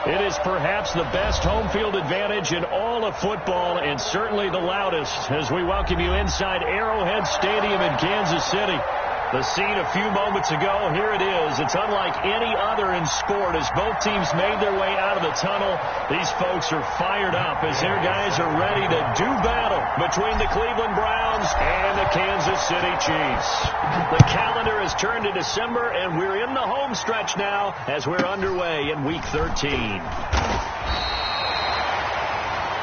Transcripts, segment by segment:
It is perhaps the best home field advantage in all of football, and certainly the loudest, as we welcome you inside Arrowhead Stadium in Kansas City. The scene a few moments ago, here it is. It's unlike any other in sport as both teams made their way out of the tunnel. These folks are fired up as their guys are ready to do battle between the Cleveland Browns and the Kansas City Chiefs. The calendar has turned to December, and we're in the home stretch now as we're underway in Week 13.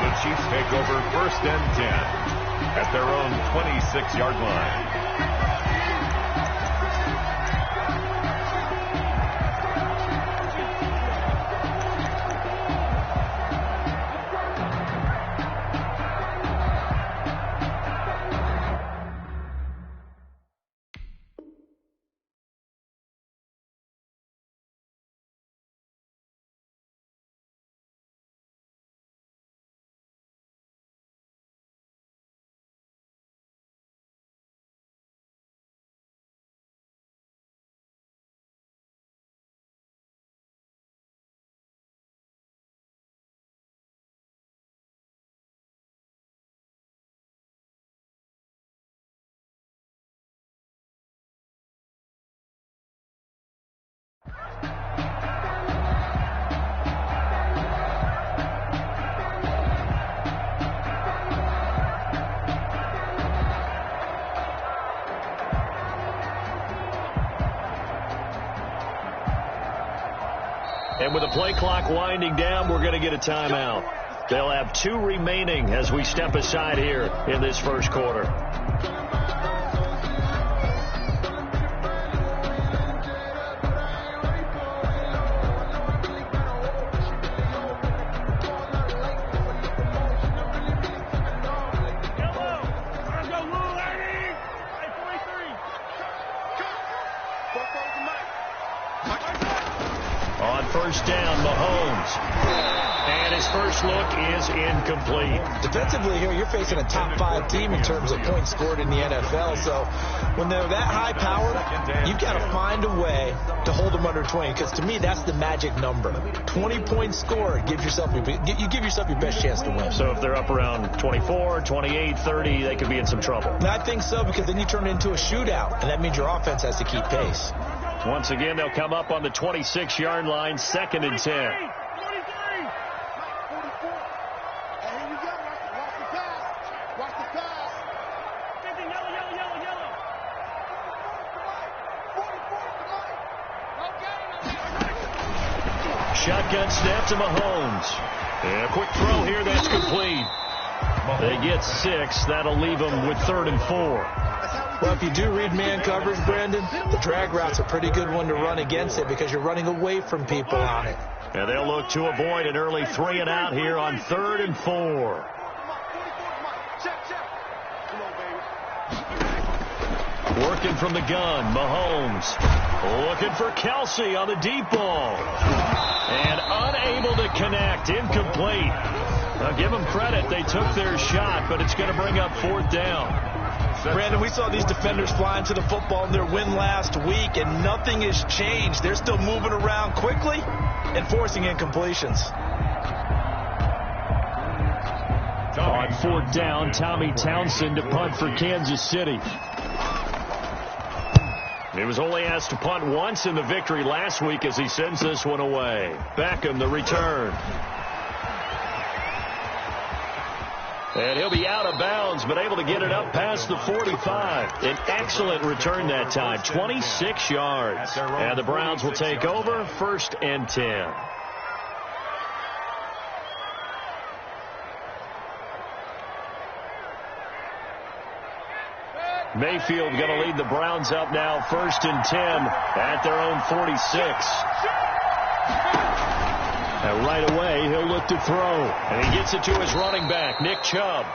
The Chiefs take over 1st and 10 at their own 26-yard line. And with the play clock winding down, we're going to get a timeout. They'll have 2 remaining as we step aside here in this first quarter. On first down, Mahomes. And his first look is incomplete. Defensively here, you're facing a top 5 team in terms of points scored in the NFL. So when they're that high powered, you've got to find a way to hold them under 20. Because to me, that's the magic number. 20 points scored, you give yourself your best chance to win. So if they're up around 24, 28, 30, they could be in some trouble. And I think so, because then you turn it into a shootout, and that means your offense has to keep pace. Once again, they'll come up on the 26-yard line, 2nd and 10. Shotgun snap to Mahomes. And a quick throw here, that's complete. They get 6. That'll leave them with 3rd and 4. Well, if you do read man coverage, Brandon, the drag route's a pretty good one to run against it because you're running away from people on it. And they'll look to avoid an early 3 and out here on 3rd and 4. Working from the gun, Mahomes. Looking for Kelsey on the deep ball. And unable to connect, incomplete. Now give them credit, they took their shot, but it's going to bring up 4th down. Brandon, we saw these defenders flying to the football in their win last week, and nothing has changed. They're still moving around quickly and forcing incompletions. On 4th down, Tommy Townsend to punt for Kansas City. He was only asked to punt once in the victory last week as he sends this one away. Beckham, the return. And he'll be out of bounds, but able to get it up past the 45. An excellent return that time, 26 yards. And the Browns will take over, 1st and 10. Mayfield going to lead the Browns up now, 1st and 10 at their own 46. And right away, he'll look to throw. And he gets it to his running back, Nick Chubb.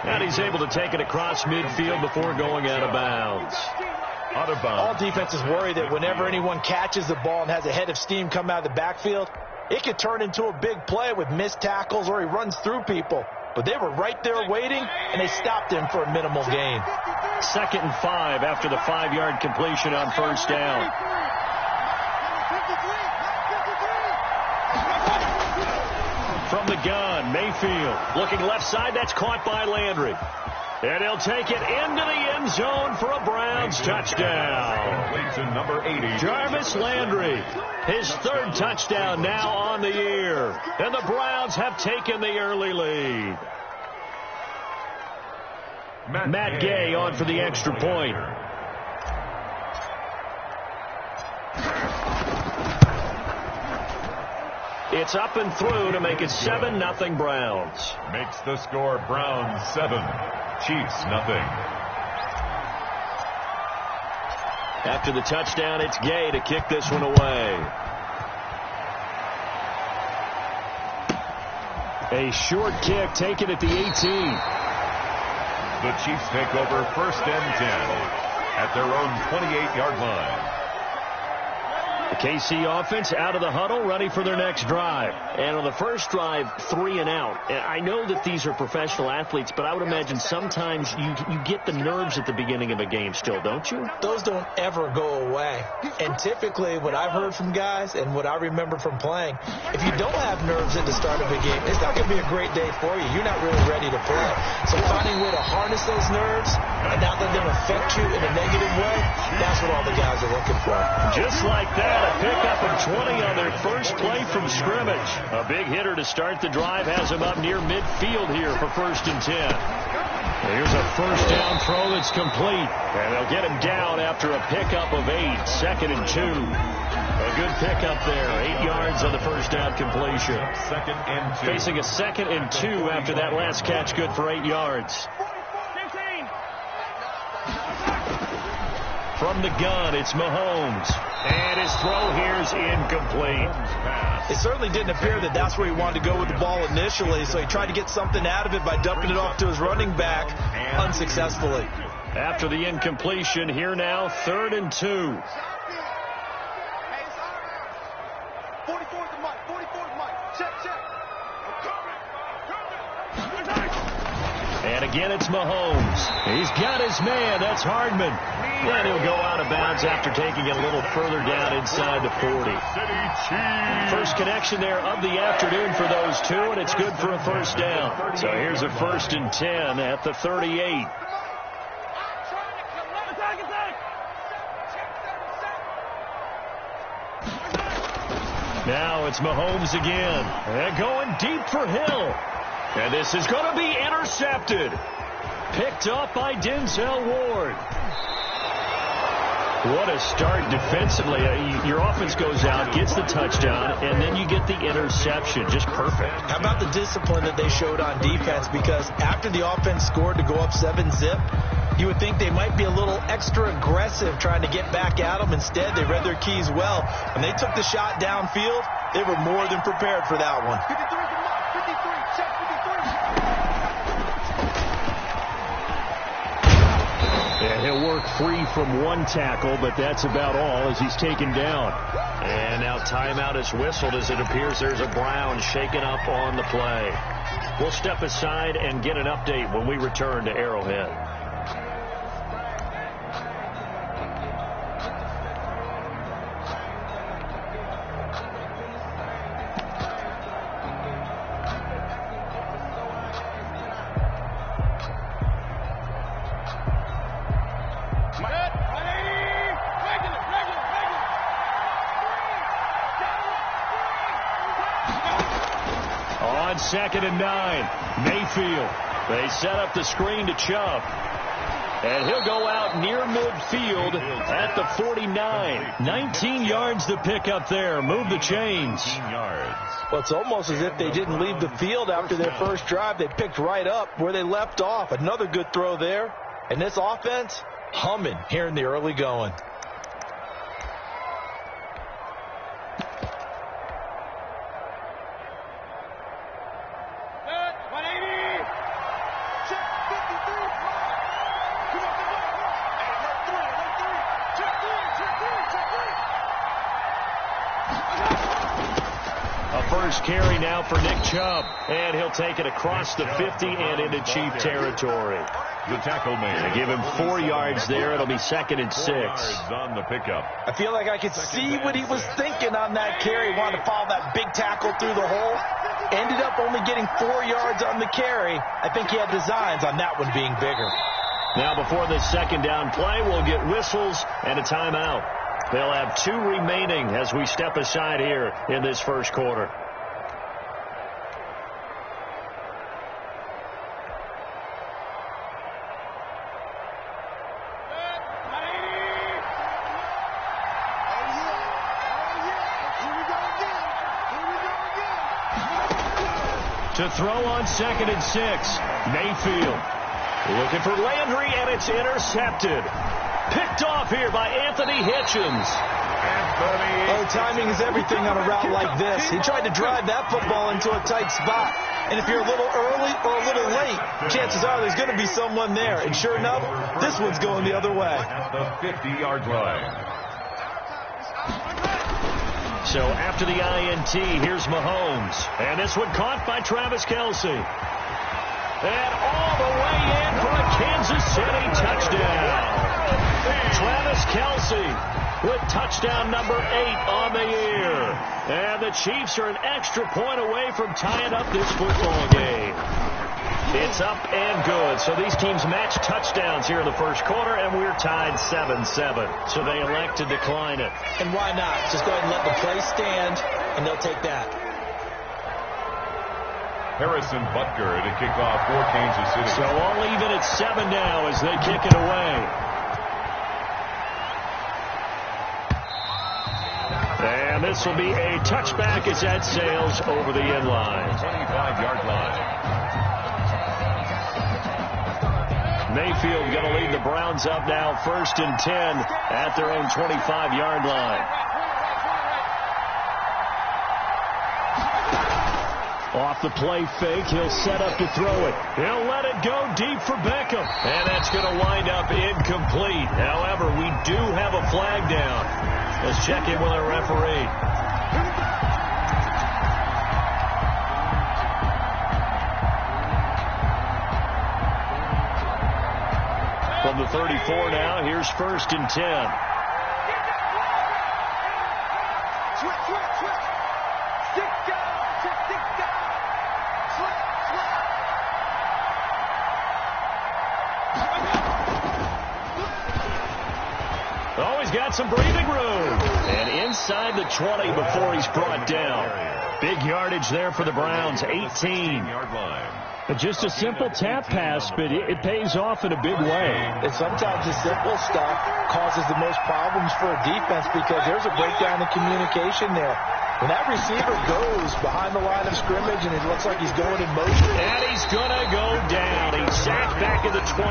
And he's able to take it across midfield before going out of bounds. All defenses worry that whenever anyone catches the ball and has a head of steam come out of the backfield, it could turn into a big play with missed tackles or he runs through people. But they were right there waiting, and they stopped him for a minimal gain. 2nd and 5 after the 5-yard completion on 1st down. gun. Mayfield looking left side. That's caught by Landry. And he'll take it into the end zone for a Browns touchdown. Leads in number 80. Jarvis Landry, his third touchdown now on the year. And the Browns have taken the early lead. Matt Gay on for the extra point. It's up and through to make it 7-0 Browns. Makes the score Browns 7, Chiefs 0. After the touchdown, it's Gay to kick this one away. A short kick taken at the 18. The Chiefs take over 1st and 10 at their own 28-yard line. The KC offense out of the huddle, ready for their next drive. And on the first drive, 3 and out. And I know that these are professional athletes, but I would imagine sometimes you get the nerves at the beginning of a game still, don't you? Those don't ever go away. And typically, what I've heard from guys and what I remember from playing, if you don't have nerves at the start of a game, it's not going to be a great day for you. You're not really ready to play. So finding a way to harness those nerves and not let them affect you in a negative way, that's what all the guys are looking for. Just like that. A pickup of 20 on their first play from scrimmage. A big hitter to start the drive has him up near midfield here for 1st and 10. Here's a first down throw that's complete. And they'll get him down after a pickup of 8. 2nd and 2. A good pickup there. 8 yards on the first down completion. 2nd and 2. Facing a 2nd and 2 after that last catch, good for 8 yards. From the gun, it's Mahomes. And his throw here's incomplete. It certainly didn't appear that that's where he wanted to go with the ball initially, so he tried to get something out of it by dumping it off to his running back unsuccessfully. After the incompletion, here now, 3rd and 2. And again, it's Mahomes. He's got his man. That's Hardman. And he'll go out of bounds after taking it a little further down inside the 40. First connection there of the afternoon for those two, and it's good for a first down. So here's a 1st and 10 at the 38. Now it's Mahomes again. And going deep for Hill. And this is going to be intercepted. Picked up by Denzel Ward. What a start defensively. Your offense goes out, gets the touchdown, and then you get the interception. Just perfect. How about the discipline that they showed on defense? Because after the offense scored to go up 7-zip, you would think they might be a little extra aggressive trying to get back at them. Instead, they read their keys well. When they took the shot downfield, they were more than prepared for that one. 53, check 53. Yeah, he'll work free from one tackle, but that's about all as he's taken down. And now timeout is whistled as it appears there's a Brown shaken up on the play. We'll step aside and get an update when we return to Arrowhead. On 2nd and 9, Mayfield. They set up the screen to Chubb. And he'll go out near midfield at the 49. 19 yards to pick up there. Move the chains. Well, it's almost as if they didn't leave the field after their first drive. They picked right up where they left off. Another good throw there. And this offense, humming here in the early going. First carry now for Nick Chubb, and he'll take it across the 50 and into Chief territory. The tackle made. Give him 4 yards there. It'll be 2nd and 6. 4 yards on the pickup. I feel like I could see what he was thinking on that carry. He wanted to follow that big tackle through the hole. ended up only getting 4 yards on the carry. I think he had designs on that one being bigger. Now before this second down play, we'll get whistles and a timeout. They'll have 2 remaining as we step aside here in this first quarter. To throw on 2nd and 6, Mayfield. Looking for Landry, and it's intercepted. Picked off here by Anthony Hitchens. Oh, timing is everything on a route like this. He tried to drive that football into a tight spot. And if you're a little early or a little late, chances are there's going to be someone there. And sure enough, this one's going the other way. At the 50-yard line. So after the INT, here's Mahomes. And this one caught by Travis Kelce. And all the way in for a Kansas City touchdown. Travis Kelce with touchdown number 8 on the year. And the Chiefs are an extra point away from tying up this football game. It's up and good. So these teams match touchdowns here in the first quarter, and we're tied 7-7. So they elect to decline it. And why not? Just go ahead and let the play stand, and they'll take that. Harrison Butker to kick off for Kansas City. So all even at 7 now as they kick it away. And this will be a touchback as that sails over the end line. 25-yard line. Mayfield going to lead the Browns up now 1st and 10 at their own 25-yard line. Off the play fake, he'll set up to throw it. He'll let it go deep for Beckham. And that's going to wind up incomplete. However, we do have a flag down. Let's check in with our referee. From the 34 now, here's 1st and 10. Oh, he's got some breathing room. And inside the 20 before he's brought down. Big yardage there for the Browns, 18-yard line. Just a simple tap pass, but it pays off in a big way. And sometimes the simple stuff causes the most problems for a defense because there's a breakdown in communication there. When that receiver goes behind the line of scrimmage and it looks like he's going in motion. And he's going to go down. He's sacked back at the 24.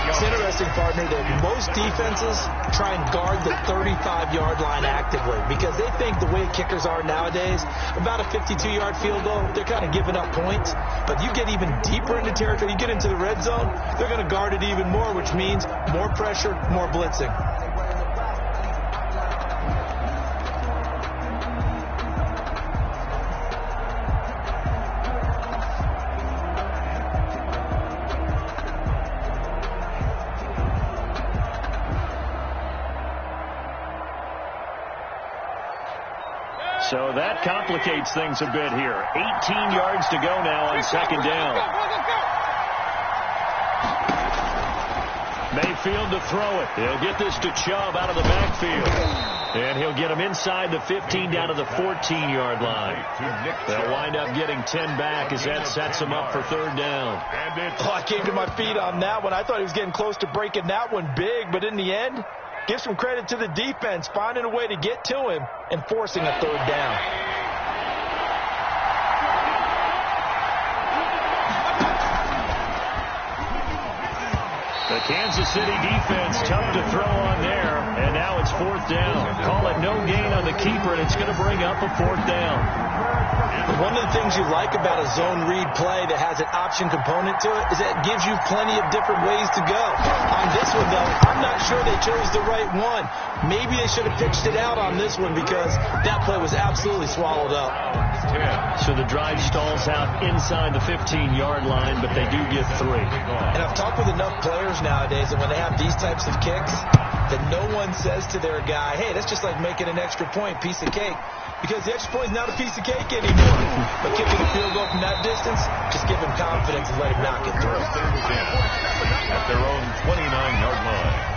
It's interesting, partner, that most defenses try and guard the 35-yard line actively because they think the way kickers are nowadays, about a 52-yard field goal, they're kind of giving up points. But you get even deeper into territory, you get into the red zone, they're going to guard it even more, which means more pressure, more blitzing. So that complicates things a bit here. 18 yards to go now on 2nd down. Mayfield to throw it. He'll get this to Chubb out of the backfield. And he'll get him inside the 15 down to the 14-yard line. They'll wind up getting 10 back as that sets him up for 3rd down. Oh, I came to my feet on that one. I thought he was getting close to breaking that one big, but in the end, give some credit to the defense, finding a way to get to him and forcing a 3rd down. The Kansas City defense tough to throw on there, and now it's 4th down. Call it no gain on the keeper, and it's going to bring up a 4th down. One of the things you like about a zone read play that has an option component to it is that it gives you plenty of different ways to go. On this one, though, I'm not sure they chose the right one. Maybe they should have pitched it out on this one because that play was absolutely swallowed up. So the drive stalls out inside the 15-yard line, but they do get 3. And I've talked with enough players nowadays that when they have these types of kicks, that no one says to their guy, hey, that's just like making an extra point, piece of cake. Because the extra point is not a piece of cake anymore. But kicking a field goal from that distance, just give him confidence and let him knock it through. At their own 29-yard line.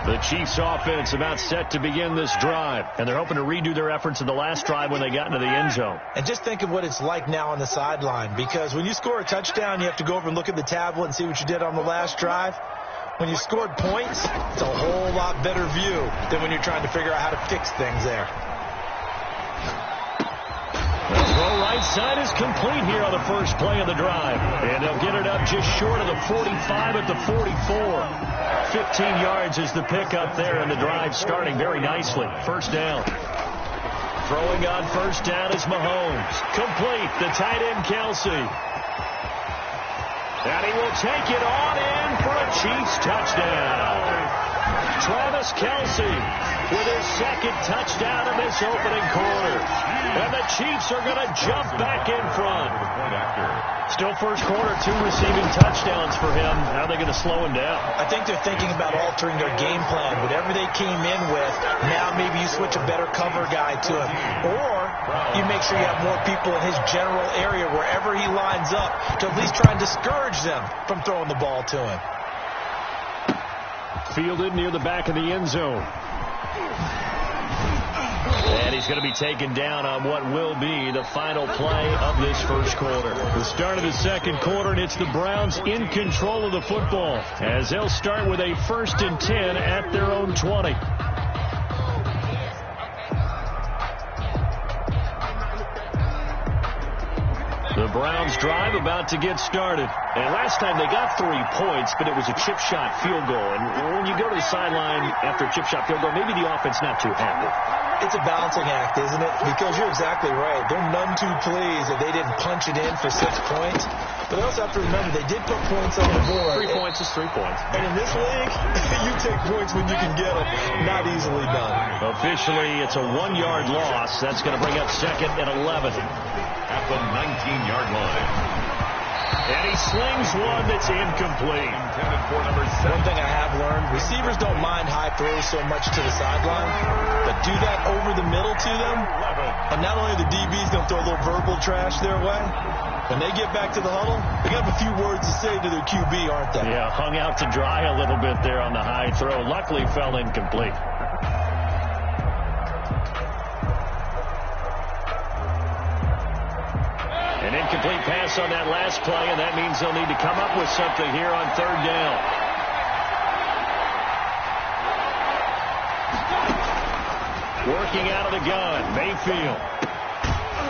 The Chiefs offense about set to begin this drive, and they're hoping to redo their efforts in the last drive when they got into the end zone. And just think of what it's like now on the sideline, because when you score a touchdown, you have to go over and look at the tablet and see what you did on the last drive. When you scored points, it's a whole lot better view than when you're trying to figure out how to fix things there. The throw right side is complete here on the first play of the drive. And they'll get it up just short of the 45 at the 44. 15 yards is the pickup there, and the drive starting very nicely. First down. Throwing on first down is Mahomes. Complete. The tight end, Kelsey. And he will take it on in for a Chiefs touchdown. Travis Kelsey with his second touchdown in this opening quarter. And the Chiefs are going to jump back in front. Still first quarter, 2 receiving touchdowns for him. How are they going to slow him down? I think they're thinking about altering their game plan. Whatever they came in with, now maybe you switch a better cover guy to him. Or you make sure you have more people in his general area wherever he lines up to at least try and discourage them from throwing the ball to him. Fielded near the back of the end zone. And he's going to be taken down on what will be the final play of this first quarter. The start of the second quarter, and it's the Browns in control of the football as they'll start with a 1st and 10 at their own 20. The Browns drive about to get started. And last time they got 3 points, but it was a chip shot field goal. And when you go to the sideline after a chip shot field goal, maybe the offense not too happy. It's a balancing act, isn't it? Because you're exactly right. They're none too pleased that they didn't punch it in for 6 points. But they also have to remember they did put points on the board. 3 points is 3 points. And in this league, you take points when you can get them. Not easily done. Officially, it's a 1-yard loss. That's going to bring up 2nd and 11. At the 19-yard line. And he slings one that's incomplete. Intended for number 7. One thing I have learned, receivers don't mind high throws so much to the sideline, but do that over the middle to them, and not only the DBs going to throw a little verbal trash their way, when they get back to the huddle, they got a few words to say to their QB, aren't they? Yeah, hung out to dry a little bit there on the high throw. Luckily fell incomplete. An incomplete pass on that last play, and that means they'll need to come up with something here on 3rd down. Working out of the gun, Mayfield.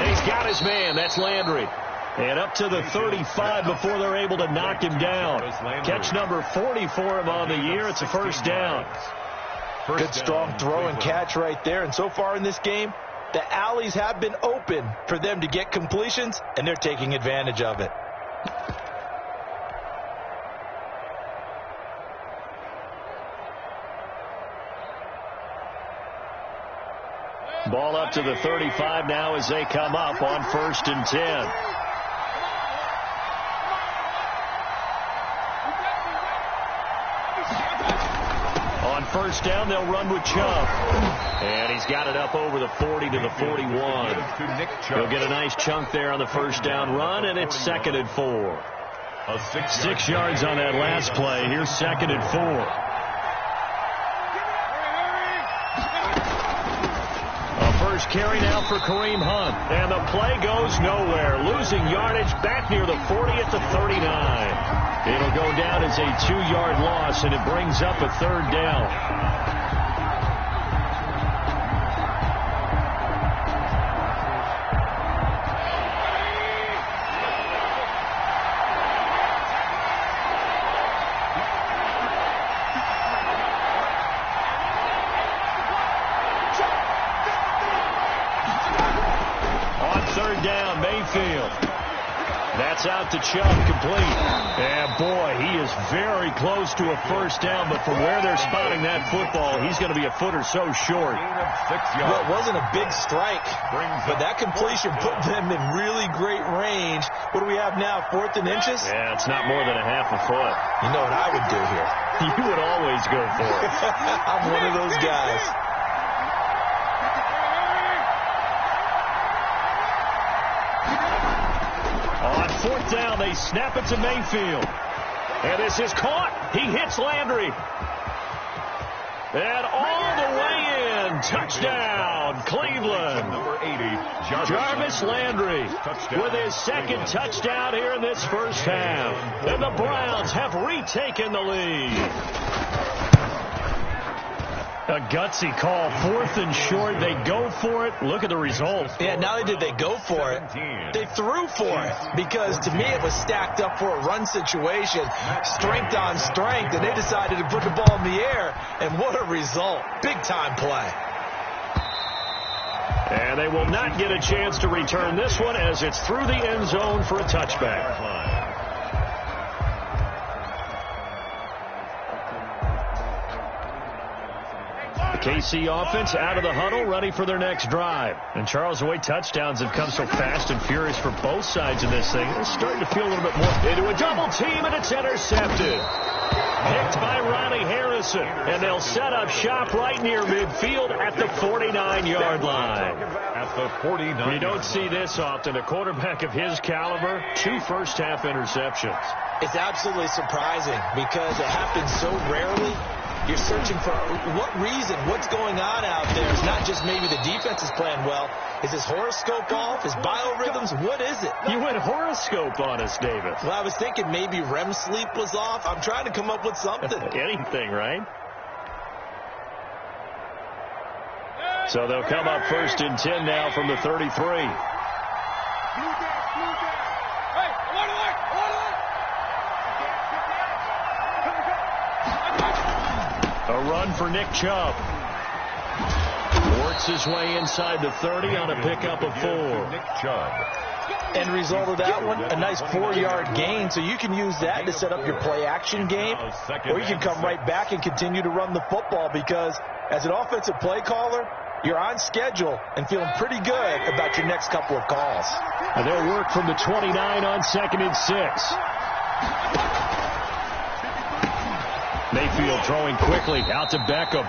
And he's got his man. That's Landry. And up to the 35 before they're able to knock him down. Catch number 40 for him on the year. It's a first down. Good strong throw and catch right there. And so far in this game, the alleys have been open for them to get completions, and they're taking advantage of it. Ball up to the 35 now as they come up on 1st and 10. On first down, they'll run with Chubb. And he's got it up over the 40 to the 41. He'll get a nice chunk there on the first down run, and it's 2nd and 4. 6 yards on that last play. Here's 2nd and 4. First carry now for Kareem Hunt. And the play goes nowhere. Losing yardage back near the 40 at the 39. It'll go down as a 2-yard loss, and it brings up a 3rd down. That's out to Chubb, complete. And boy, he is very close to a first down, but from where they're spotting that football, he's going to be a foot or so short. Well, it wasn't a big strike, but that completion put them in really great range. What do we have now, 4th and inches? Yeah, it's not more than a half a foot. You know what I would do here? You would always go for it. I'm one of those guys. On 4th down, they snap it to Mayfield. And this is caught. He hits Landry. And all the way in. Touchdown, Cleveland. Number 80, Jarvis Landry with his second touchdown here in this first half. And the Browns have retaken the lead. A gutsy call, 4th and short. They go for it. Look at the result. Yeah, not only did they go for it, they threw for it. Because to me, it was stacked up for a run situation, strength on strength, and they decided to put the ball in the air. And what a result. Big-time play. And they will not get a chance to return this one as it's through the end zone for a touchback. KC offense out of the huddle, ready for their next drive. And Charles, the way touchdowns have come so fast and furious for both sides of this thing, it's starting to feel a little bit more into a double team, and it's intercepted. Picked by Ronnie Harrison, and they'll set up shop right near midfield at the 49-yard line. At the 49. You don't see this often. A quarterback of his caliber, 2 first-half interceptions. It's absolutely surprising because it happens so rarely. You're searching for what reason, what's going on out there. It's not just maybe the defense is playing well. Is his horoscope off? His biorhythms? What is it? You went horoscope on us, David. Well, I was thinking maybe REM sleep was off. I'm trying to come up with something. Anything, right? So they'll come up 1st and 10 now from the 33. A run for Nick Chubb. Works his way inside the 30 on a pickup of 4. Nick Chubb. End result of that one, a nice 4-yard gain. So you can use that to set up your play-action game, or you can come right back and continue to run the football because as an offensive play caller, you're on schedule and feeling pretty good about your next couple of calls. And they'll work from the 29 on 2nd and 6. Mayfield throwing quickly out to Beckham.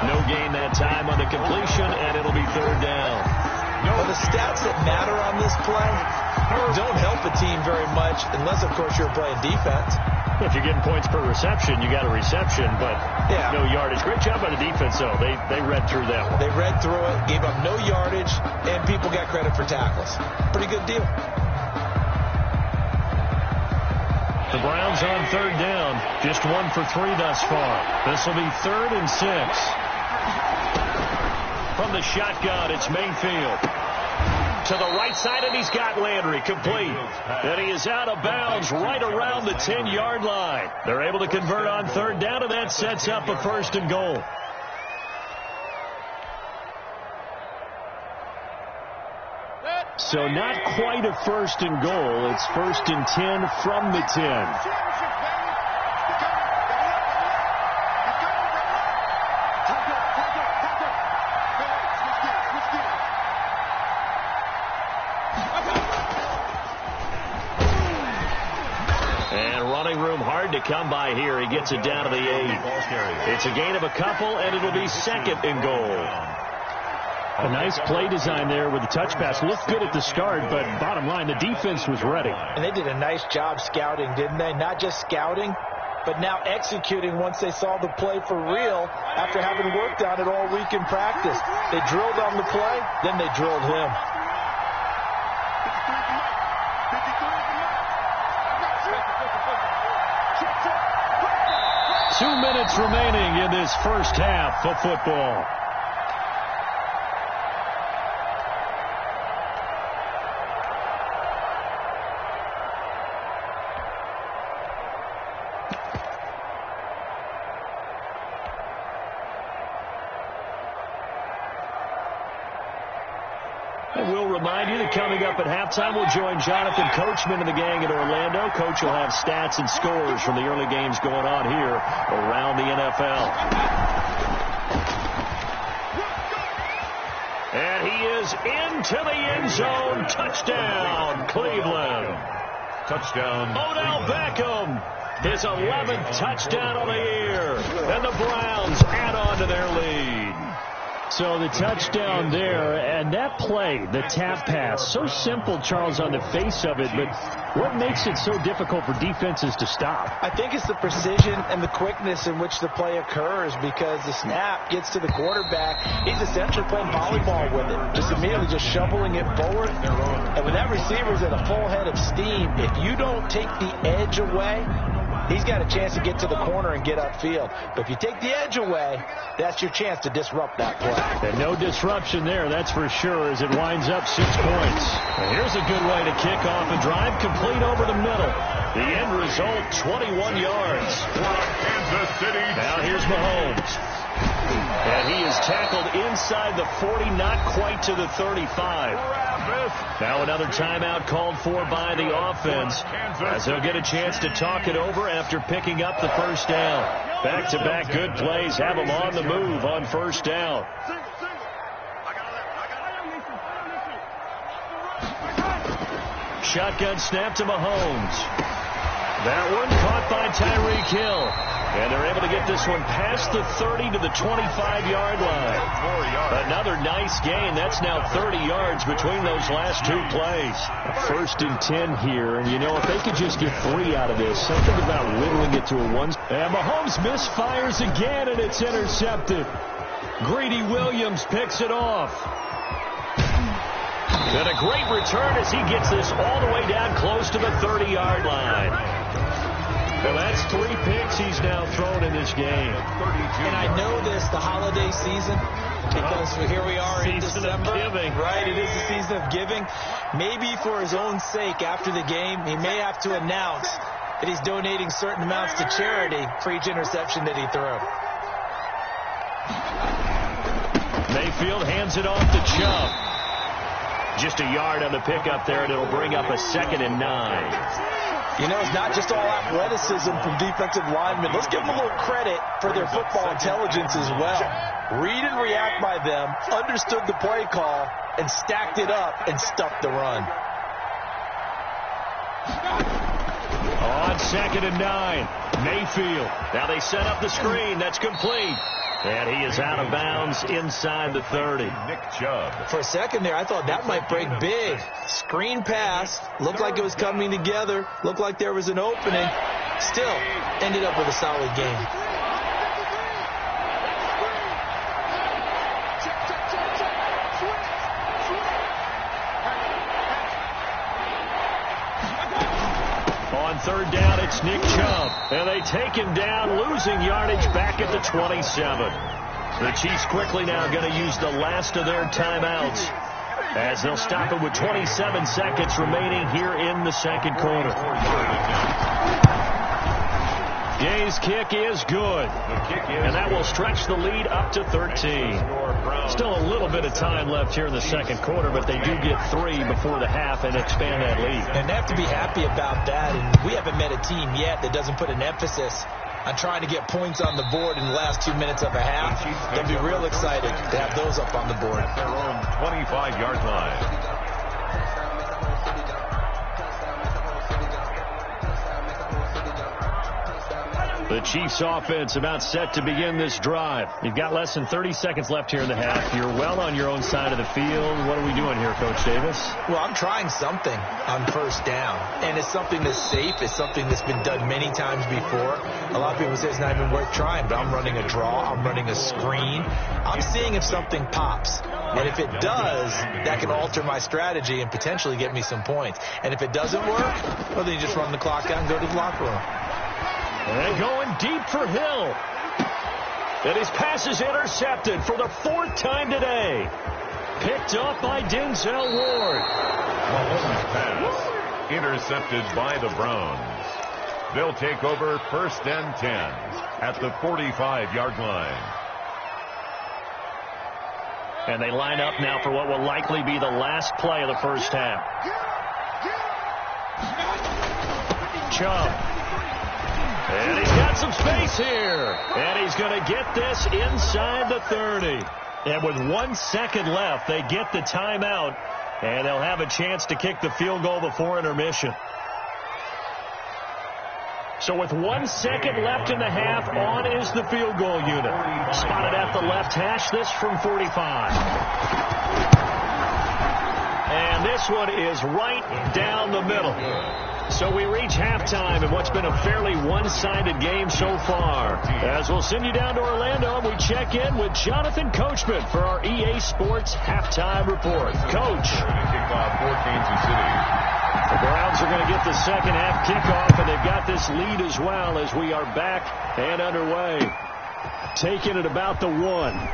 No gain that time on the completion, and it'll be 3rd down. Well, the stats that matter on this play don't help a team very much unless, of course, you're playing defense. If you're getting points per reception, you got a reception, but yeah, no yardage. Great job by the defense, though. They read through that one. They read through it, gave up no yardage, and people got credit for tackles. Pretty good deal. The Browns on 3rd down, just 1 for 3 thus far. This will be 3rd and 6. From the shotgun, it's Mayfield. To the right side, and he's got Landry complete. And he is out of bounds right around the 10-yard line. They're able to convert on 3rd down, and that sets up a 1st and goal. So not quite a 1st and goal. It's 1st and 10 from the 10. Hard to come by here. He gets it down to the 8. It's a gain of a couple, and it'll be 2nd and goal. A nice play design there with the touch pass. Looked good at the start, but bottom line, the defense was ready. And they did a nice job scouting, didn't they? Not just scouting, but now executing once they saw the play for real after having worked on it all week in practice. They drilled on the play, then they drilled him. Two minutes remaining in this first half of football. we'll remind you that coming up at halftime, we'll join Jonathan Coachman and the gang in Orlando. Coach will have stats and scores from the early games going on here around the NFL. And he is into the end zone. Touchdown, Cleveland. Touchdown. Odell Beckham, his 11th touchdown of the year. And the Browns add on to their lead. So the touchdown there, and that play, the tap pass, so simple, Charles, on the face of it, but what makes it so difficult for defenses to stop? I think it's the precision and the quickness in which the play occurs, because the snap gets to the quarterback. He's essentially playing volleyball with it, just immediately just shoveling it forward. And when that receiver's at a full head of steam, if you don't take the edge away, he's got a chance to get to the corner and get upfield. But if you take the edge away, that's your chance to disrupt that play. And no disruption there, that's for sure, as it winds up 6 points. And here's a good way to kick off a drive, complete over the middle. The end result, 21 yards. Kansas City. Now here's Mahomes. And he is tackled inside the 40, not quite to the 35. Now another timeout called for by the offense, as they'll get a chance to talk it over after picking up the first down. Back-to-back good plays have them on the move on first down. Shotgun snap to Mahomes. That one caught by Tyreek Hill. And they're able to get this one past the 30 to the 25-yard line. Another nice gain. That's now 30 yards between those last 2 plays. First and 10 here, and you know, if they could just get 3 out of this, something about whittling it to a 1. And Mahomes misfires again, and it's intercepted. Greedy Williams picks it off. And a great return as he gets this all the way down close to the 30-yard line. Well, that's 3 picks he's now thrown in this game. And I know this, the holiday season, because here we are in December. Right, it is the season of giving. Maybe for his own sake, after the game, he may have to announce that he's donating certain amounts to charity for each interception that he threw. Mayfield hands it off to Chubb. Just a yard on the pickup there, and it'll bring up a 2nd and 9. You know, it's not just all athleticism from defensive linemen. Let's give them a little credit for their football intelligence as well. Read and react by them, understood the play call, and stacked it up and stuffed the run. On 2nd and 9, Mayfield. Now they set up the screen. That's complete. And he is out of bounds inside the 30. Nick Chubb. For a second there, I thought that might break big. Screen pass. Looked like it was coming together. Looked like there was an opening. Still ended up with a solid game. On 3rd down, it's Nick Chubb. And they take him down, losing yardage back at the 27. The Chiefs quickly now going to use the last of their timeouts, as they'll stop it with 27 seconds remaining here in the 2nd quarter. Gay's kick is good, and that will stretch the lead up to 13. Still a little bit of time left here in the 2nd quarter, but they do get 3 before the half and expand that lead. And they have to be happy about that, and we haven't met a team yet that doesn't put an emphasis on trying to get points on the board in the last 2 minutes of a half. They'll be real excited to have those up on the board. At their own 25-yard line. The Chiefs offense about set to begin this drive. You've got less than 30 seconds left here in the half. You're well on your own side of the field. What are we doing here, Coach Davis? Well, I'm trying something on first down, and it's something that's safe. It's something that's been done many times before. A lot of people say it's not even worth trying, but I'm running a draw. I'm running a screen. I'm seeing if something pops. And if it does, that can alter my strategy and potentially get me some points. And if it doesn't work, well, then you just run the clock out and go to the locker room. And going deep for Hill. And his pass is intercepted for the 4th time today. Picked off by Denzel Ward. Mahomes' pass intercepted by the Browns. They'll take over 1st and 10 at the 45-yard line. And they line up now for what will likely be the last play of the first half. Chubb. And he's got some space here. And he's going to get this inside the 30. And with 1 second left, they get the timeout. And they'll have a chance to kick the field goal before intermission. So with 1 second left in the half, on is the field goal unit. Spotted at the left hash, this from 45. And this one is right down the middle. So we reach halftime in what's been a fairly one-sided game so far. As we'll send you down to Orlando, we check in with Jonathan Coachman for our EA Sports Halftime Report. Coach. Kickoff for Kansas City. The Browns are going to get the second half kickoff, and they've got this lead as well as we are back and underway. Taking it about the 1.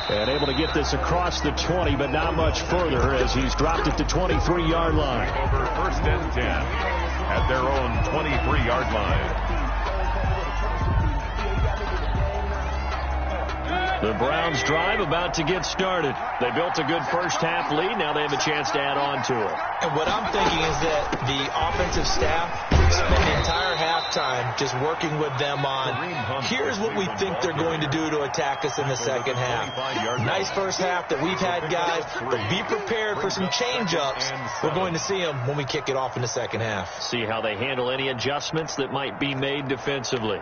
And able to get this across the 20, but not much further as he's dropped it to 23-yard line. Over first and 10 at their own 23-yard line. The Browns drive about to get started. They built a good first half lead. Now they have a chance to add on to it. And what I'm thinking is that the offensive staff spent the entire halftime just working with them on, here's what we think they're going to do to attack us in the second half. Nice first half that we've had, guys, but be prepared for some change-ups. We're going to see them when we kick it off in the second half. See how they handle any adjustments that might be made defensively.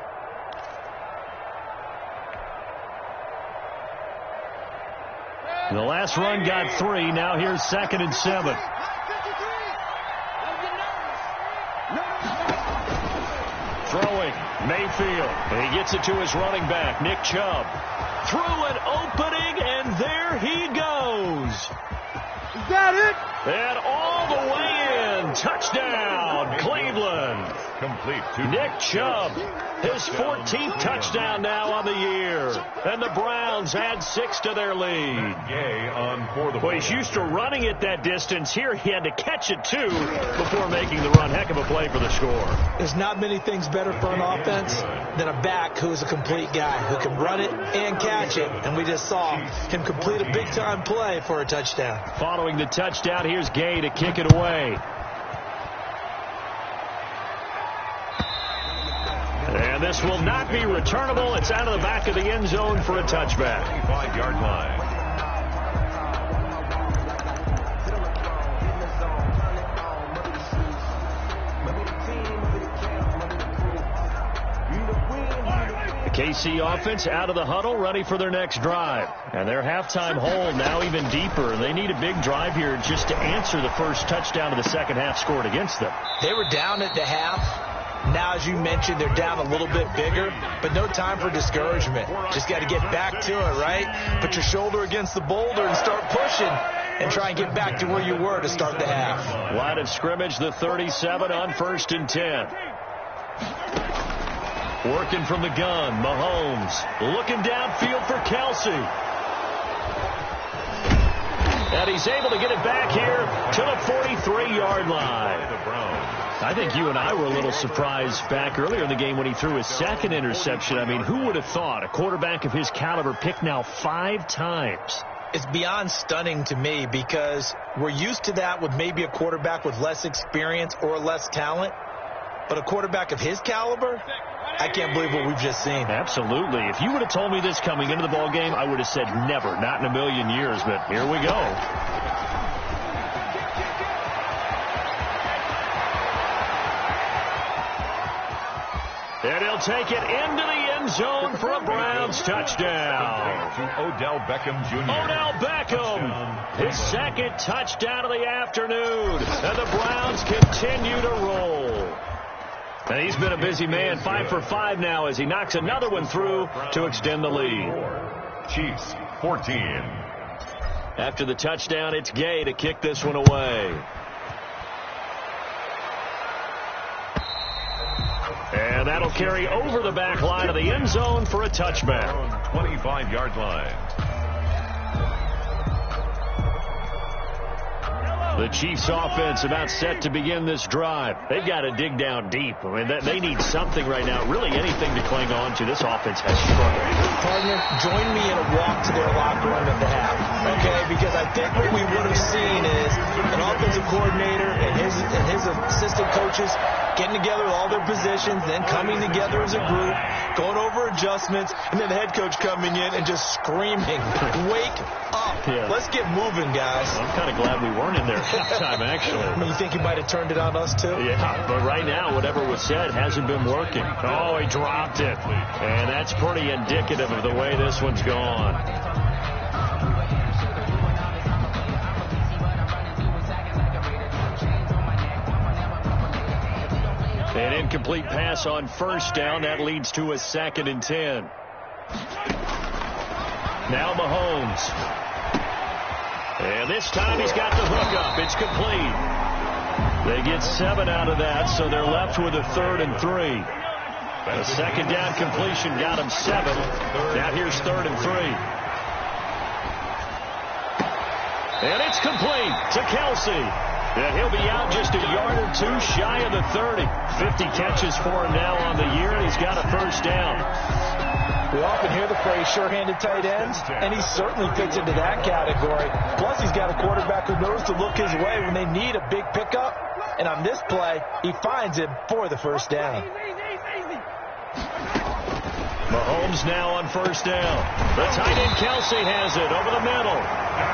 The last run got 3. Now here's 2nd and 7. Throwing, Mayfield. And he gets it to his running back, Nick Chubb. Through an opening, and there he goes. Is that it? And all the way in. Touchdown, Cleveland. Complete to Nick Chubb, his 14th touchdown now on the year. And the Browns add 6 to their lead. Gay on for the Well, he's used to running it that distance. Here he had to catch it, too, before making the run. Heck of a play for the score. There's not many things better for an offense than a back who's a complete guy, who can run it and catch it. And we just saw him complete a big-time play for a touchdown. Following the touchdown, here's Gay to kick it away. And this will not be returnable. It's out of the back of the end zone for a touchback. 25-yard line. The KC offense out of the huddle, ready for their next drive. And their halftime hole now even deeper. They need a big drive here just to answer the first touchdown of the second half scored against them. They were down at the half. Now, as you mentioned, they're down a little bit bigger, but no time for discouragement. Just got to get back to it, right? Put your shoulder against the boulder and start pushing and try and get back to where you were to start the half. Line of scrimmage, the 37 on 1st and 10. Working from the gun, Mahomes looking downfield for Kelsey. And he's able to get it back here to the 43-yard line. I think you and I were a little surprised back earlier in the game when he threw his second interception. I mean, who would have thought a quarterback of his caliber picked now 5 times? It's beyond stunning to me because we're used to that with maybe a quarterback with less experience or less talent. But a quarterback of his caliber, I can't believe what we've just seen. Absolutely. If you would have told me this coming into the ball game, I would have said never, not in a million years. But here we go. And he'll take it into the end zone for a Browns touchdown. To Odell Beckham Jr. Odell Beckham, his second touchdown of the afternoon. And the Browns continue to roll. And he's been a busy man, 5 for 5 now as he knocks another one through to extend the lead. Chiefs 14. After the touchdown, it's Gay to kick this one away. And that'll carry over the back line of the end zone for a touchback. 25-yard line. The Chiefs offense about set to begin this drive. They've got to dig down deep. I mean, they need something right now, really anything to cling on to. This offense has struggled. Partner, join me in a walk to their locker room at the half, okay? Because I think what we would have seen is an offensive coordinator and his assistant coaches getting together with all their positions, then coming together as a group, going over adjustments, and then the head coach coming in and just screaming, wake up. Yeah. Let's get moving, guys. I'm kind of glad we weren't in there at halftime, actually. I mean, you think he might have turned it on us, too? Yeah, but right now, whatever was said hasn't been working. Oh, he dropped it. And that's pretty indicative of the way this one's gone. An incomplete pass on first down. That leads to a 2nd and 10. Now Mahomes. And this time he's got the hook up. It's complete. They get 7 out of that, so they're left with a 3rd and 3. A 2nd down completion got him 7. Now here's 3rd and 3. And it's complete to Kelsey. And he'll be out just a yard or 2 shy of the 30. 50 catches for him now on the year, and he's got a first down. We often hear the phrase sure-handed tight ends, and he certainly fits into that category. Plus, he's got a quarterback who knows to look his way when they need a big pickup. And on this play, he finds him for the first down. Mahomes now on first down. The tight end Kelsey has it over the middle.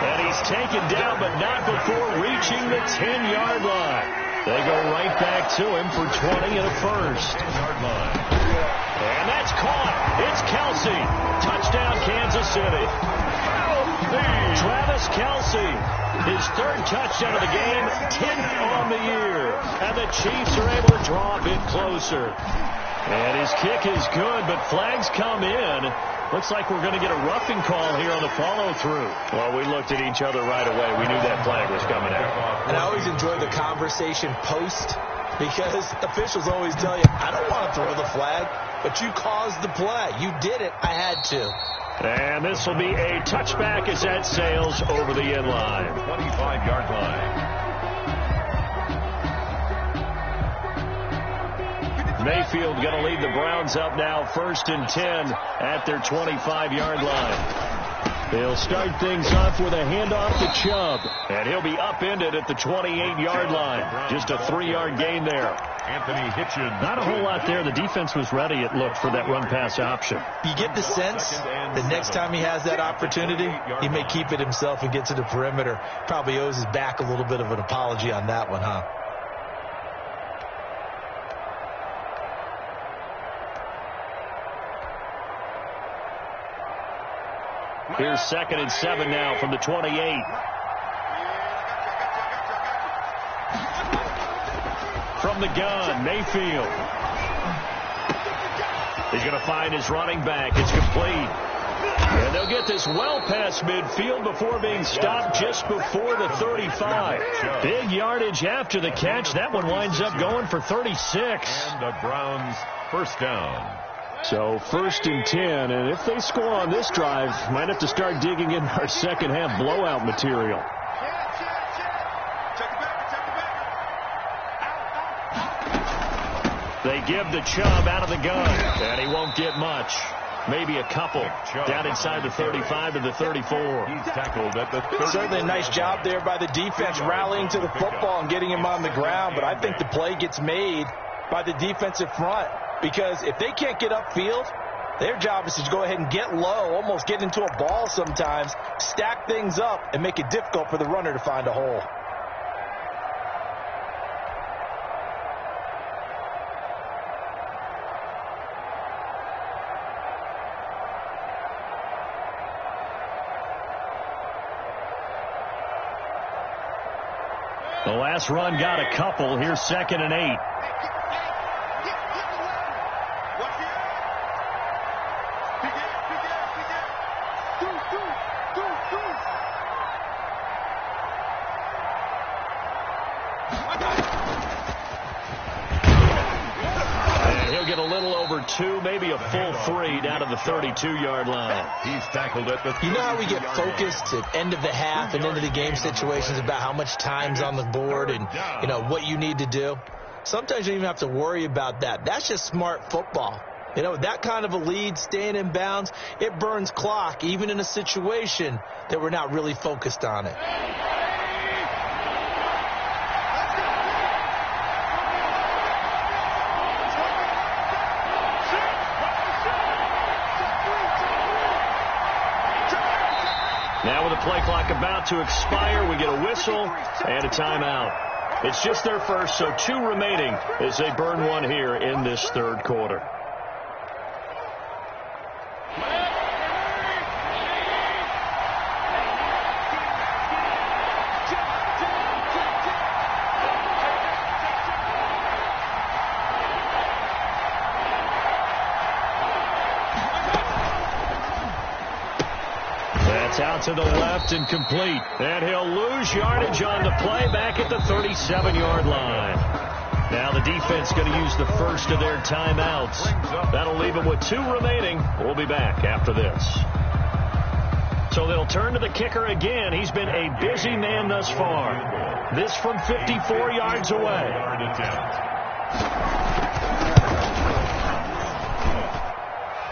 And he's taken down, but not before reaching the 10-yard line. They go right back to him for 20 and a first. And that's caught. It's Kelsey. Touchdown, Kansas City. Travis Kelsey, his 3rd touchdown of the game, 10th on the year. And the Chiefs are able to draw a bit closer. And his kick is good, but flags come in. Looks like we're going to get a roughing call here on the follow-through. Well, we looked at each other right away. We knew that flag was coming out. And I always enjoy the conversation post, because officials always tell you, I don't want to throw the flag, but you caused the play. You did it. I had to. And this will be a touchback as that sails over the end line. 25-yard line. Mayfield going to lead the Browns up now, 1st and 10 at their 25-yard line. They'll start things off with a handoff to Chubb, and he'll be upended at the 28-yard line. Just a 3-yard gain there. Anthony Hitchens. Not a whole lot there. The defense was ready, it looked, for that run-pass option. You get the sense the next time he has that opportunity, he may keep it himself and get to the perimeter. Probably owes his back a little bit of an apology on that one, huh? Here's 2nd and 7 now from the 28. From the gun, Mayfield. He's going to find his running back. It's complete. And they'll get this well past midfield before being stopped just before the 35. Big yardage after the catch. That one winds up going for 36. And the Browns first down. So 1st and 10, and if they score on this drive, might have to start digging in our second half blowout material. They give the Chubb out of the gun, and he won't get much. Maybe a couple down inside the 35 to the 34. He's tackled at the 30. Certainly a nice job there by the defense rallying to the football and getting him on the ground, but I think the play gets made by the defensive front. Because if they can't get upfield, their job is to go ahead and get low, almost get into a ball sometimes, stack things up, and make it difficult for the runner to find a hole. The last run got a couple. Here's 2nd and 8. 2, maybe a full 3 down to the 32-yard line. He's tackled at the 32. You know how we get focused at end of the half and into the game situations about how much time's on the board and, you know, what you need to do? Sometimes you don't even have to worry about that. That's just smart football. You know, that kind of a lead, staying in bounds, it burns clock, even in a situation that we're not really focused on it. Now with the play clock about to expire, we get a whistle and a timeout. It's just their first, so 2 remaining as they burn one here in this third quarter. Out to the left and complete. And he'll lose yardage on the play back at the 37-yard line. Now the defense going to use the first of their timeouts. That'll leave them with 2 remaining. We'll be back after this. So they'll turn to the kicker again. He's been a busy man thus far. This from 54 yards away.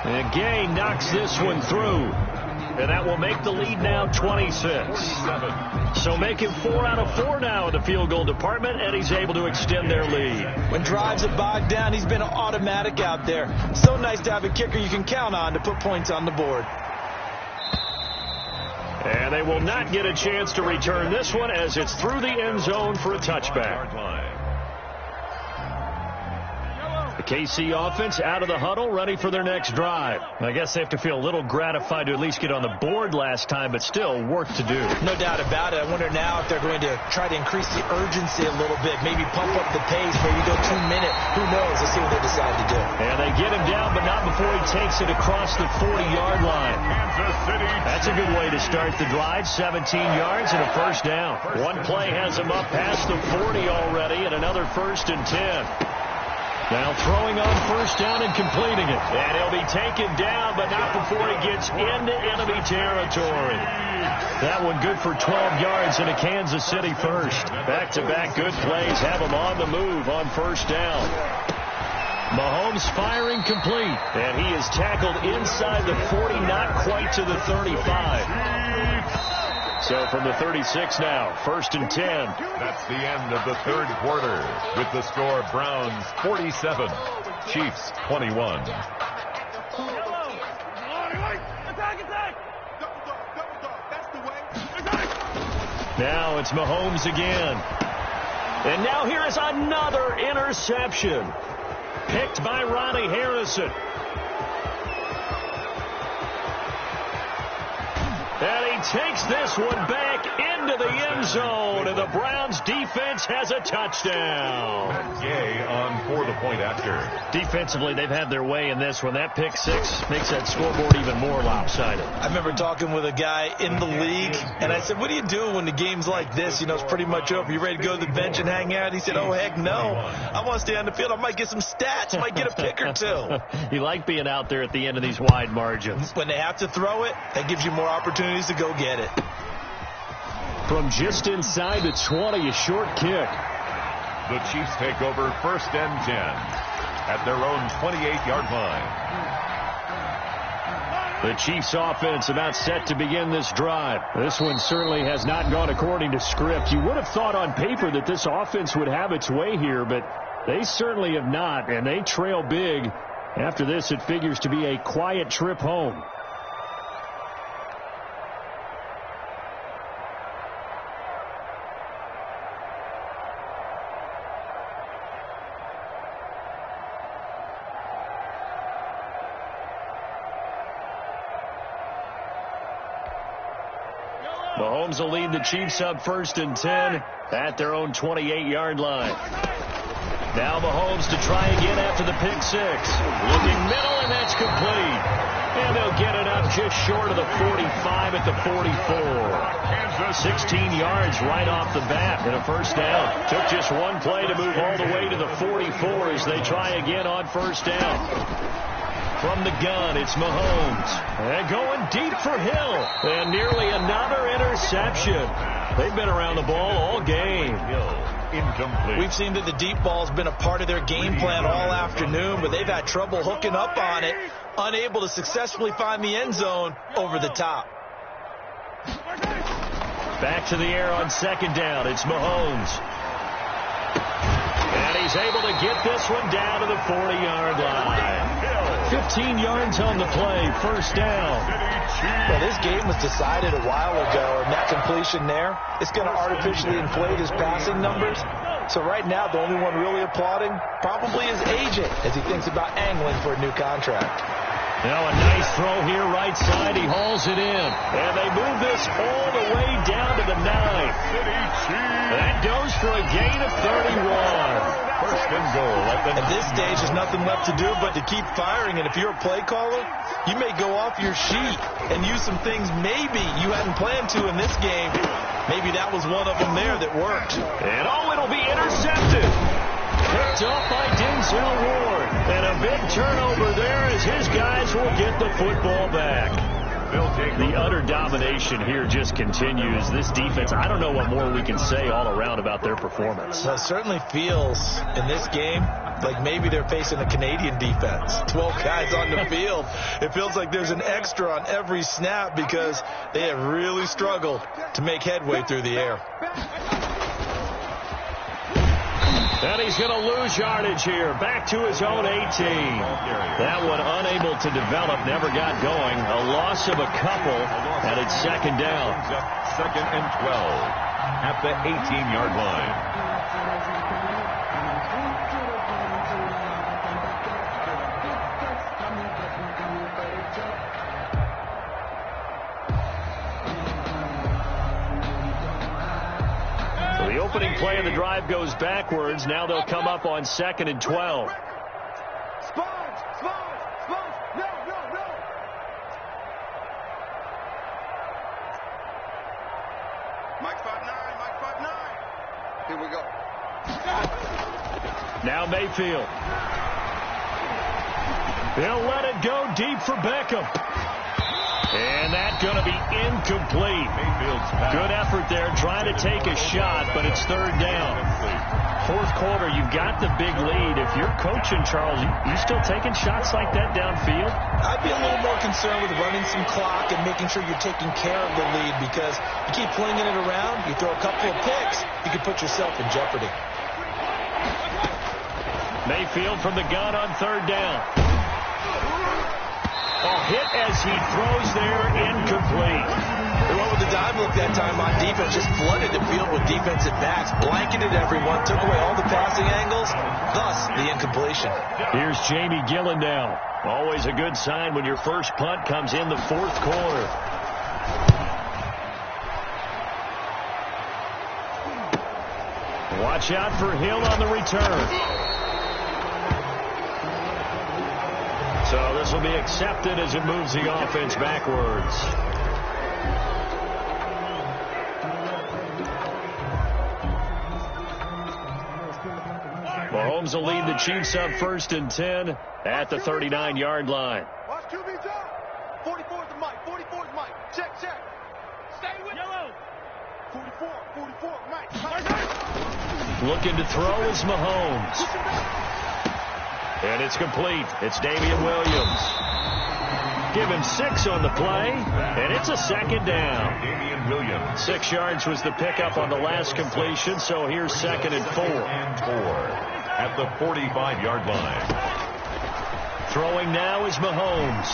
And Gay knocks this one through. And that will make the lead now 26. So making 4 out of 4 now in the field goal department, and he's able to extend their lead. When drives are bogged down, he's been automatic out there. So nice to have a kicker you can count on to put points on the board. And they will not get a chance to return this one as it's through the end zone for a touchback. The KC offense out of the huddle, ready for their next drive. I guess they have to feel a little gratified to at least get on the board last time, but still work to do. No doubt about it. I wonder now if they're going to try to increase the urgency a little bit, maybe pump up the pace, maybe go 2 minute. Who knows? Let's see what they decide to do. And they get him down, but not before he takes it across the 40-yard line. That's a good way to start the drive. 17 yards and a first down. One play has him up past the 40 already, and another 1st and 10. Now throwing on first down and completing it. And he'll be taken down, but not before he gets into enemy territory. That one good for 12 yards and a Kansas City first. Back-to-back good plays have him on the move on first down. Mahomes firing complete. And he is tackled inside the 40, not quite to the 35. So from the 36 now, 1st and 10. That's the end of the third quarter with the score Browns 47, Chiefs 21. Now it's Mahomes again. And now here is another interception. Picked by Ronnie Harrison. And he takes this one back into the end zone, and the Browns defense has a touchdown. Gay on for the point after. Defensively, they've had their way in this one. That pick 6 makes that scoreboard even more lopsided. I remember talking with a guy in the league, and I said, what do you do when the game's like this? You know, it's pretty much over. You ready to go to the bench and hang out? He said, oh, heck no. I want to stay on the field. I might get some stats. I might get a pick or 2. You like being out there at the end of these wide margins. When they have to throw it, that gives you more opportunities to go get it. From just inside the 20, a short kick. The Chiefs take over 1st and 10 at their own 28-yard line. The Chiefs offense about set to begin this drive. This one certainly has not gone according to script. You would have thought on paper that this offense would have its way here, but they certainly have not, and they trail big. After this, it figures to be a quiet trip home. Mahomes will lead the Chiefs up 1st and 10 at their own 28-yard line. Now Mahomes to try again after the pick 6. Looking middle, and that's complete. And they'll get it up just short of the 45 at the 44. 16 yards right off the bat and a first down. Took just one play to move all the way to the 44 as they try again on first down. From the gun, it's Mahomes. And going deep for Hill. And nearly another interception. They've been around the ball all game. Incomplete. We've seen that the deep ball's been a part of their game plan all afternoon, but they've had trouble hooking up on it, unable to successfully find the end zone over the top. Back to the air on second down. It's Mahomes. And he's able to get this one down to the 40-yard line. 15 yards on the play, first down. Well, this game was decided a while ago, and that completion there, it's going to artificially inflate his passing numbers. So right now, the only one really applauding probably his agent as he thinks about angling for a new contract. Now a nice throw here right side. He hauls it in. And they move this all the way down to the 9. That goes for a gain of 31. First and goal. At this stage, there's nothing left to do but to keep firing. And if you're a play caller, you may go off your sheet and use some things maybe you hadn't planned to in this game. Maybe that was one of them there that worked. And it'll be intercepted. Picked off by Denzel Ward. And a big turnover there as his guys will get the football back. The utter domination here just continues. This defense, I don't know what more we can say all around about their performance. Well, it certainly feels in this game like maybe they're facing a Canadian defense. 12 guys on the field. It feels like there's an extra on every snap because they have really struggled to make headway through the air. And he's going to lose yardage here. Back to his own 18. That one unable to develop, never got going. A loss of a couple, and it's second down. Second and 12 at the 18-yard line. The opening play of the drive goes backwards. Now they'll come up on second and 12. Sponge! No! Mike 5'9". Here we go. Now Mayfield. They'll let it go deep for Beckham. And that's going to be incomplete. Good effort there trying to take a shot, but it's third down. Fourth quarter, you've got the big lead. If you're coaching, Charles, you still taking shots like that downfield? I'd be a little more concerned with running some clock and making sure you're taking care of the lead because you keep flinging it around, you throw a couple of picks, you can put yourself in jeopardy. Mayfield from the gun on third down. A hit as he throws there, incomplete. Well, with the dive look that time on defense, just flooded the field with defensive backs, blanketed everyone, took away all the passing angles, thus the incompletion. Here's Jamie Gillen now. Always a good sign when your first punt comes in the fourth quarter. Watch out for Hill on the return. So this will be accepted as it moves the offense backwards. Mahomes will lead the Chiefs up first and 10 at the 39-yard line. Watch QB drop. 44 is the mic. 44 is Mike. Check. Stay with yellow. 44, Mike. Looking to throw is Mahomes. And it's complete. It's Damian Williams. Give him 6 on the play, and it's a second down. Damian Williams. 6 yards was the pickup on the last completion, so here's second and 4. At the 45-yard line. Throwing now is Mahomes.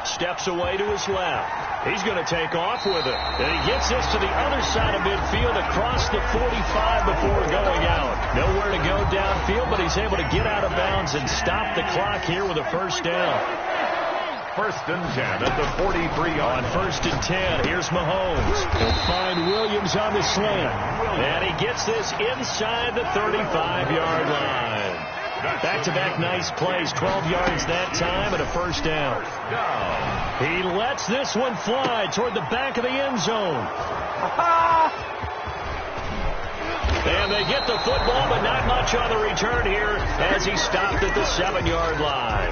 Steps away to his left. He's going to take off with it. And he gets this to the other side of midfield across the 45 before going out. Nowhere to go downfield, but he's able to get out of bounds and stop the clock here with a first down. First and 10 at the 43-yard. On first and 10, here's Mahomes. He'll find Williams on the slant. And he gets this inside the 35-yard line. Back-to-back nice plays, 12 yards that time and a first down. He lets this one fly toward the back of the end zone. And And they get the football, but not much on the return here as he stopped at the 7-yard line.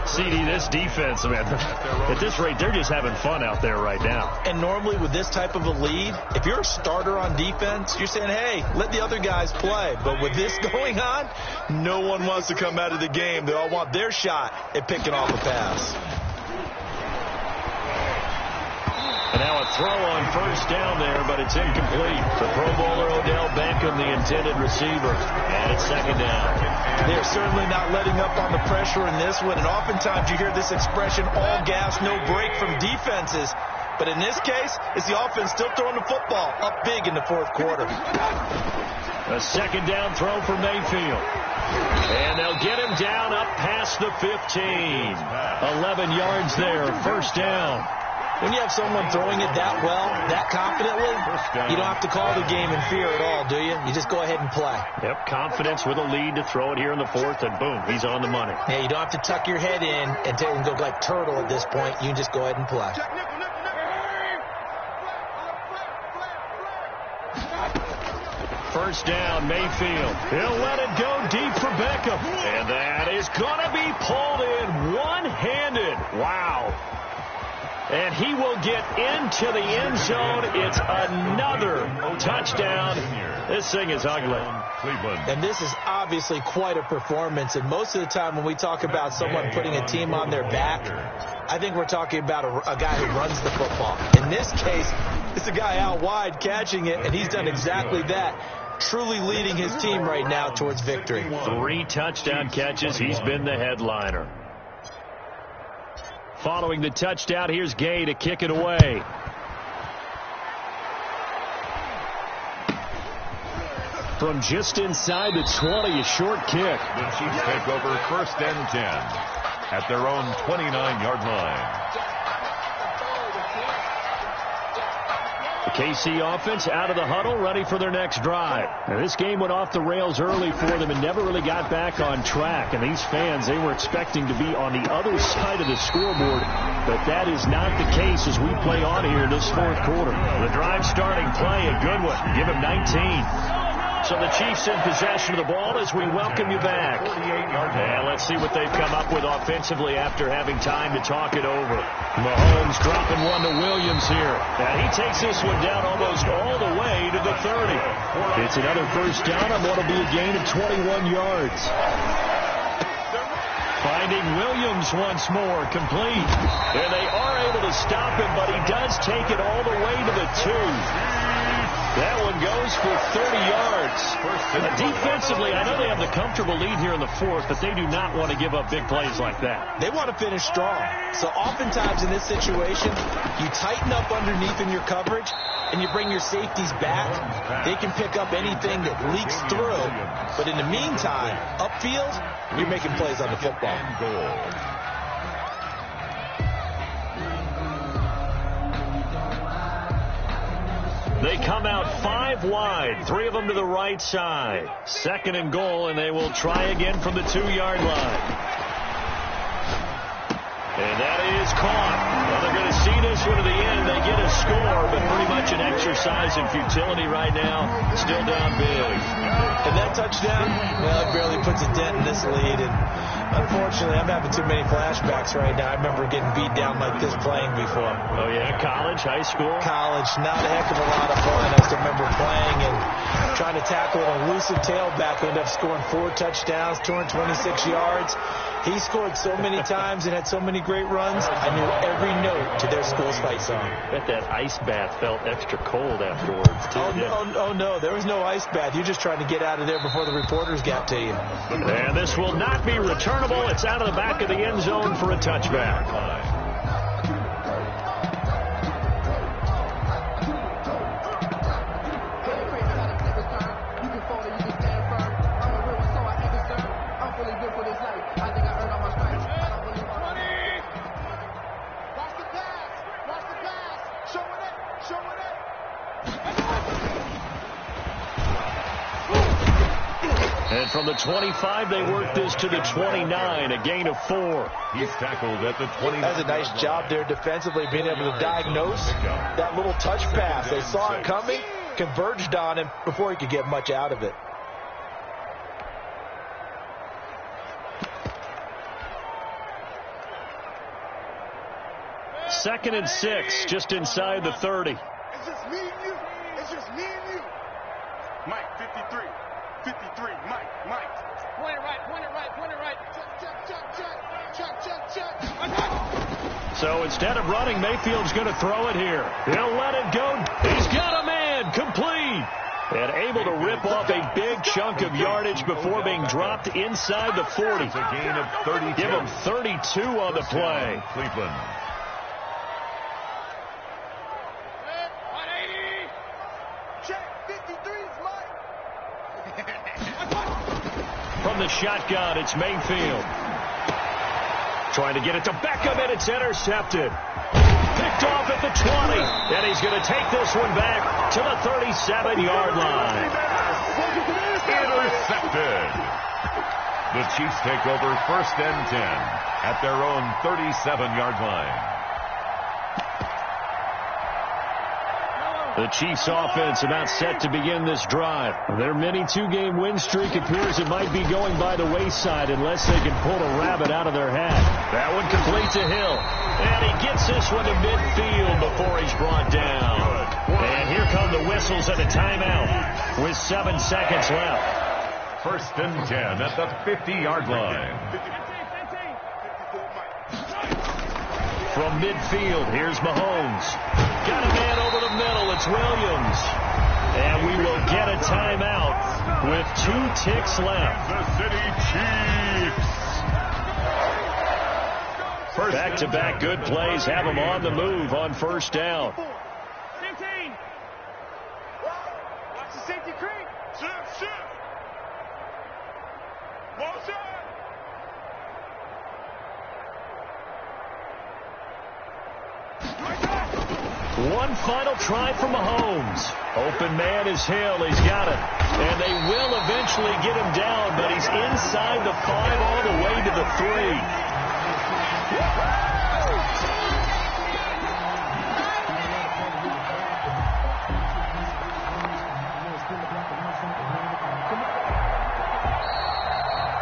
CD, this defense, man, at this rate, they're just having fun out there right now. And normally with this type of a lead, if you're a starter on defense, you're saying, hey, let the other guys play. But with this going on, no one wants to come out of the game. They all want their shot at picking off a pass. And now a throw on first down there, but it's incomplete. The Pro Bowler Odell Beckham, the intended receiver. And it's second down. They're certainly not letting up on the pressure in this one. And oftentimes you hear this expression, all gas, no break from defenses. But in this case, it's the offense still throwing the football up big in the fourth quarter. A second down throw for Mayfield. And they'll get him down up past the 15. 11 yards there, first down. When you have someone throwing it that well, that confidently, you don't have to call the game in fear at all, do you? You just go ahead and play. Yep, confidence with a lead to throw it here in the fourth, and boom, he's on the money. Yeah, you don't have to tuck your head in and go like turtle at this point. You can just go ahead and play. First down, Mayfield. He'll let it go deep for Beckham. And that is going to be pulled in one-handed. Wow. And he will get into the end zone. It's another touchdown. This thing is ugly. And this is obviously quite a performance. And most of the time when we talk about someone putting a team on their back, I think we're talking about a guy who runs the football. In this case, it's a guy out wide catching it, and he's done exactly that. Truly leading his team right now towards victory. 3 touchdown catches. He's been the headliner. Following the touchdown, here's Gay to kick it away. From just inside the 20, a short kick. The Chiefs take over first and 10 at their own 29-yard line. The KC offense out of the huddle, ready for their next drive. Now, this game went off the rails early for them and never really got back on track. And these fans, they were expecting to be on the other side of the scoreboard, but that is not the case as we play on here in this fourth quarter. The drive starting play, a good one. Give him 19. So the Chiefs in possession of the ball as we welcome you back. And let's see what they've come up with offensively after having time to talk it over. Mahomes dropping one to Williams here. And he takes this one down almost all the way to the 30. It's another first down on what will be a gain of 21 yards. Finding Williams once more, complete. And they are able to stop him, but he does take it all the way to the 2. That one goes for 30 yards. Defensively, I know they have the comfortable lead here in the fourth, but they do not want to give up big plays like that. They want to finish strong. So oftentimes in this situation, you tighten up underneath in your coverage, and you bring your safeties back. They can pick up anything that leaks through. But in the meantime, upfield, you're making plays on the football. They come out 5 wide, 3 of them to the right side. Second and goal, and they will try again from the 2-yard line. And that is caught. Well, they're going to see this one to the end. They get a score, but pretty much an exercise in futility right now. Still down big. And that touchdown, well, it barely puts a dent in this lead. And unfortunately, I'm having too many flashbacks right now. I remember getting beat down like this playing before. Oh, yeah? College, high school? College. Not a heck of a lot of fun. I still remember playing and trying to tackle an elusive tailback who ended up scoring 4 touchdowns, 226 yards. He scored so many times and had so many great runs, I knew every note to their school's fight song. I bet that ice bath felt extra cold afterwards, too. Oh, no, there was no ice bath. You're just trying to get out of there before the reporters got to you. And this will not be returnable. It's out of the back of the end zone for a touchback. And from the 25, they work this to the 29, a gain of 4. He's tackled at the 20. That's a nice job there defensively, being able to diagnose that little touch pass. They saw it coming, converged on him before he could get much out of it. Second and 6, just inside the 30. It's just me and you. It's just me and you. Mike, 53. 53. Mike. Point it right. Check. So instead of running, Mayfield's going to throw it here. He'll let it go. He's got a man. Complete. And able to rip off a big chunk of yardage before being dropped inside the 40. It's a gain of 32. Give him 32 on the play. Cleveland. From the shotgun, it's Mayfield. Trying to get it to Beckham, and it's intercepted. Picked off at the 20, and he's going to take this one back to the 37-yard line. Intercepted. The Chiefs take over 1st and 10 at their own 37-yard line. The Chiefs offense about set to begin this drive. Their mini 2-game win streak appears it might be going by the wayside unless they can pull a rabbit out of their hat. That one complete to Hill. And he gets this one to midfield before he's brought down. And here come the whistles and a timeout with 7 seconds left. 1st and 10 at the 50-yard line. From midfield, here's Mahomes. Got a man over the middle. It's Williams. And we will get a timeout with 2 ticks left. The City Chiefs. Back-to-back good plays have them on the move on 1st down. 15. Watch the safety creep. Shift. Motion. One final try for Mahomes. Open man is Hill. He's got it. And they will eventually get him down, but he's inside the 5 all the way to the 3.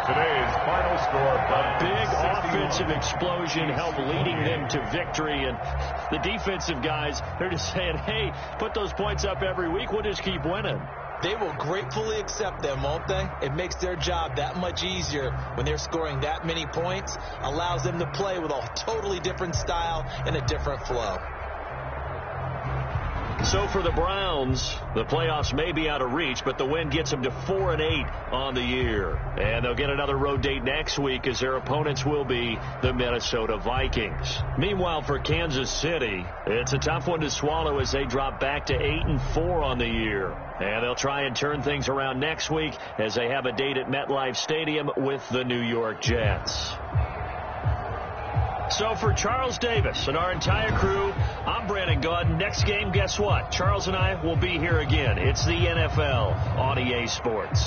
Today's final score. A big offensive explosion helped leading them to victory. And the defensive guys, they're just saying, hey, put those points up every week. We'll just keep winning. They will gratefully accept them, won't they? It makes their job that much easier when they're scoring that many points. Allows them to play with a totally different style and a different flow. So for the Browns, the playoffs may be out of reach, but the win gets them to 4-8 on the year. And they'll get another road date next week as their opponents will be the Minnesota Vikings. Meanwhile, for Kansas City, it's a tough one to swallow as they drop back to 8-4 on the year. And they'll try and turn things around next week as they have a date at MetLife Stadium with the New York Jets. So for Charles Davis and our entire crew, I'm Brandon Gaudin. Next game, guess what? Charles and I will be here again. It's the NFL on EA Sports.